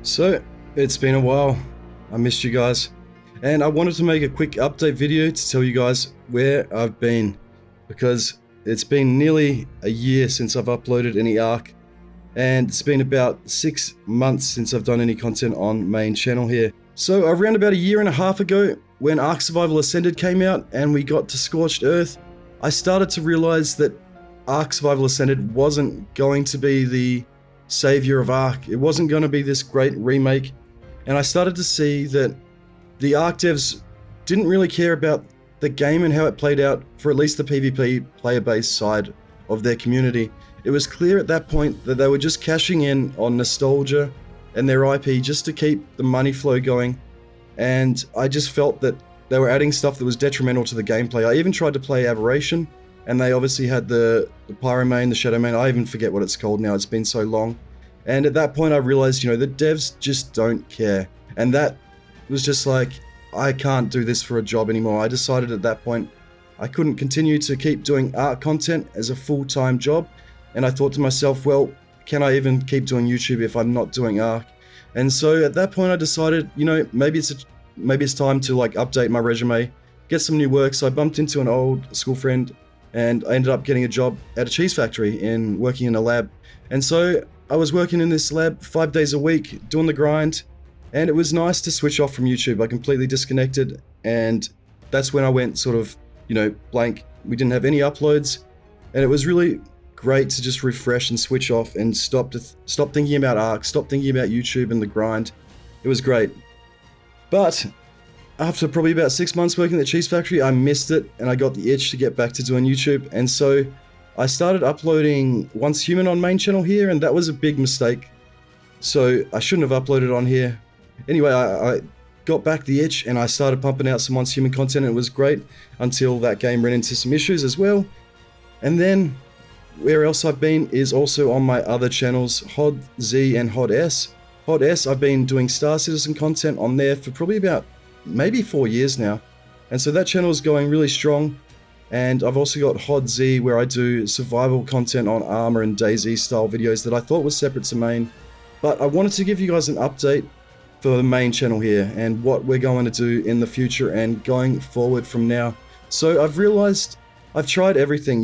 So, it's been a while. I missed you guys. And I wanted to make a quick update video to tell you guys where I've been. Because it's been nearly a year since I've uploaded any Ark. And it's been about 6 months since I've done any content on main channel here. So around about a year and a half ago, when Ark Survival Ascended came out and we got to Scorched Earth, I started to realize that Ark Survival Ascended wasn't going to be the savior of Ark. It wasn't going to be this great remake. And I started to see that the Ark devs didn't really care about the game and how it played out for at least the PvP player base side of their community. It was clear at that point that they were just cashing in on nostalgia and their IP just to keep the money flow going. And I just felt that they were adding stuff that was detrimental to the gameplay. I even tried to play Aberration, and they obviously had the Pyro main, the Shadow main. I even forget what it's called now, it's been so long. And at that point I realized, the devs just don't care. And that was just like, I can't do this for a job anymore. I decided at that point I couldn't continue to keep doing art content as a full-time job. And I thought to myself, well, can I even keep doing YouTube if I'm not doing Ark? And so at that point I decided, maybe it's time to like update my resume, get some new work. So I bumped into an old school friend and I ended up getting a job at a cheese factory and working in a lab. And so I was working in this lab 5 days a week, doing the grind, and it was nice to switch off from YouTube. I completely disconnected, and that's when I went sort of, blank. We didn't have any uploads, and it was really great to just refresh and switch off and stop thinking about Ark, stop thinking about YouTube and the grind. It was great. But after probably about 6 months working at the cheese factory, I missed it, and I got the itch to get back to doing YouTube, and so I started uploading Once Human on main channel here, and that was a big mistake. So I shouldn't have uploaded on here. Anyway, I got back the itch and I started pumping out some Once Human content, and it was great until that game ran into some issues as well. And then where else I've been is also on my other channels, H.O.D and H.O.D. H.O.D, I've been doing Star Citizen content on there for probably about maybe 4 years now. And so that channel is going really strong. And I've also got H.O.D where I do survival content on Armor and DayZ style videos that I thought was separate to main. But I wanted to give you guys an update for the main channel here and what we're going to do in the future and going forward from now. So I've realized I've tried everything,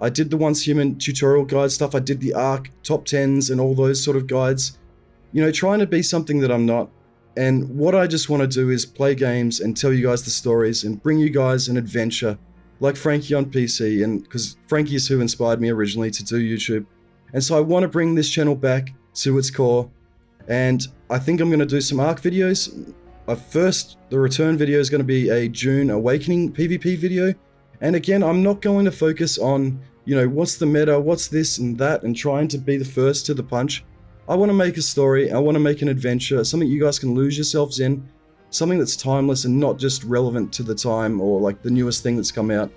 I did the Once Human tutorial guide stuff, I did the Ark top 10s and all those sort of guides, trying to be something that I'm not. And what I just want to do is play games and tell you guys the stories and bring you guys an adventure like Frankie on PC, and because Frankie is who inspired me originally to do YouTube. And so I want to bring this channel back to its core, and I think I'm going to do some Ark videos. First, the return video is going to be a June Awakening PvP video, and again, I'm not going to focus on, what's the meta, what's this and that, and trying to be the first to the punch. I want to make a story, I want to make an adventure, something you guys can lose yourselves in, something that's timeless and not just relevant to the time or like the newest thing that's come out.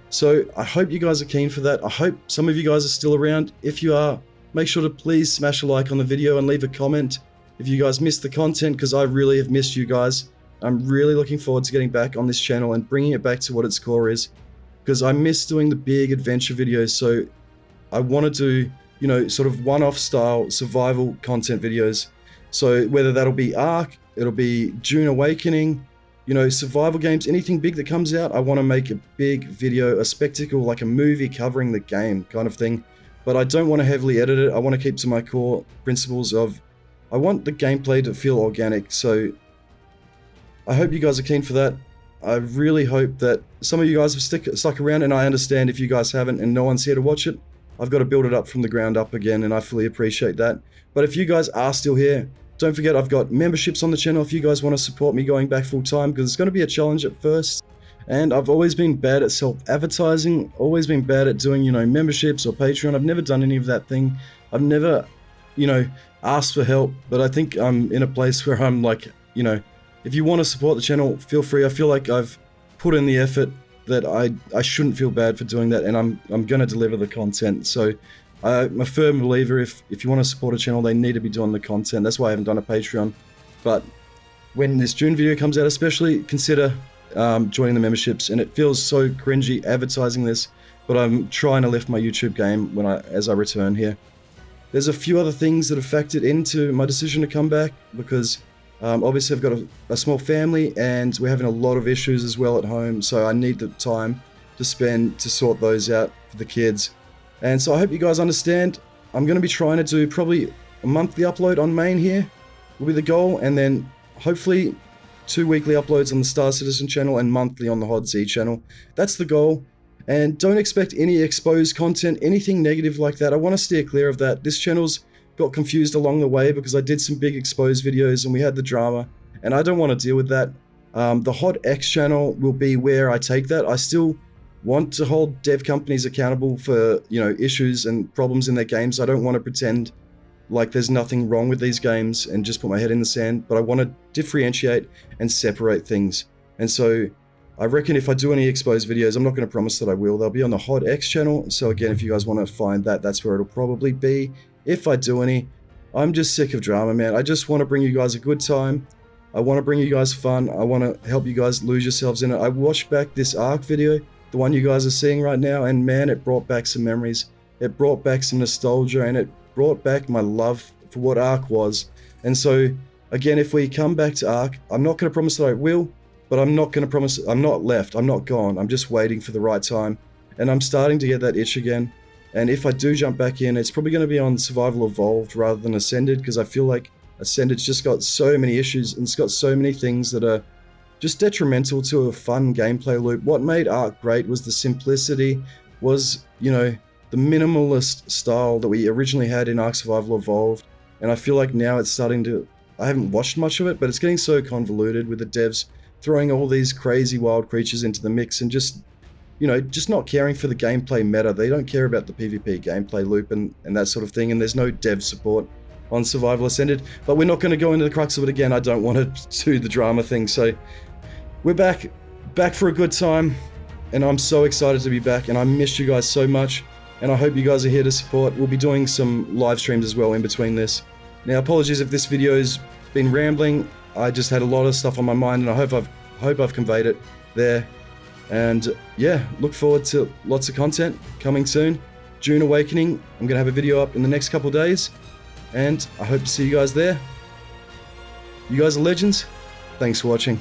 So I hope you guys are keen for that. I hope some of you guys are still around. If you are, make sure to please smash a like on the video and leave a comment if you guys missed the content, because I really have missed you guys. I'm really looking forward to getting back on this channel and bringing it back to what its core is, because I miss doing the big adventure videos. So I want to do, sort of one-off style survival content videos. So whether that'll be Ark, it'll be June Awakening, survival games, anything big that comes out, I want to make a big video, a spectacle, like a movie covering the game kind of thing. But I don't want to heavily edit it. I want to keep to my core principles of, I want the gameplay to feel organic. So I hope you guys are keen for that. I really hope that some of you guys have stuck around, and I understand if you guys haven't and no one's here to watch it. I've got to build it up from the ground up again, and I fully appreciate that. But if you guys are still here, don't forget I've got memberships on the channel if you guys want to support me going back full time, because it's going to be a challenge at first. And I've always been bad at self-advertising, always been bad at doing, memberships or Patreon. I've never done any of that thing. I've never, asked for help, but I think I'm in a place where I'm like, if you want to support the channel, feel free. I feel like I've put in the effort that I shouldn't feel bad for doing that, and I'm going to deliver the content. So I'm a firm believer, if you want to support a channel, they need to be doing the content. That's why I haven't done a Patreon. But when this June video comes out, especially consider joining the memberships. And it feels so cringy advertising this, but I'm trying to lift my YouTube game as I return here. There's a few other things that have factored into my decision to come back because obviously I've got a small family and we're having a lot of issues as well at home, so I need the time to spend to sort those out for the kids. And so I hope you guys understand. I'm going to be trying to do probably a monthly upload on main here will be the goal, and then hopefully 2 weekly uploads on the Star Citizen channel and monthly on the H.O.D channel. That's the goal. And don't expect any exposed content, anything negative like that. I want to steer clear of that. This channel's got confused along the way because I did some big exposed videos and we had the drama, and I don't want to deal with that. The H.O.D channel will be where I take that. I still want to hold dev companies accountable for, you know, issues and problems in their games. I don't want to pretend like there's nothing wrong with these games and just put my head in the sand, but I want to differentiate and separate things. And so I reckon if I do any exposed videos, I'm not going to promise that I will. They'll be on the H.O.D channel. So again, if you guys want to find that, that's where it'll probably be. If I do any, I'm just sick of drama, man. I just want to bring you guys a good time. I want to bring you guys fun. I want to help you guys lose yourselves in it. I watched back this ARK video, the one you guys are seeing right now, and man, it brought back some memories. It brought back some nostalgia, and it brought back my love for what ARK was. And so, again, if we come back to ARK, I'm not going to promise that I will, but I'm not going to promise I'm not left. I'm not gone. I'm just waiting for the right time. And I'm starting to get that itch again. And if I do jump back in, it's probably going to be on Survival Evolved rather than Ascended, because I feel like Ascended's just got so many issues and it's got so many things that are just detrimental to a fun gameplay loop. What made ARK great was the simplicity, was, you know, the minimalist style that we originally had in ARK Survival Evolved. And I feel like now it's starting to, I haven't watched much of it, but it's getting so convoluted with the devs throwing all these crazy wild creatures into the mix and just, you know, just not caring for the gameplay meta. They don't care about the PvP gameplay loop and that sort of thing. And there's no dev support on Survival Ascended, but we're not going to go into the crux of it again. I don't want to do the drama thing. So we're back for a good time, and I'm so excited to be back, and I missed you guys so much, and I hope you guys are here to support. We'll be doing some live streams as well in between this. Now, apologies if this video's been rambling. I just had a lot of stuff on my mind, and I hope I've conveyed it there. And yeah, look forward to lots of content coming soon. June Awakening, I'm gonna have a video up in the next couple of days, and I hope to see you guys there. You guys are legends. Thanks for watching.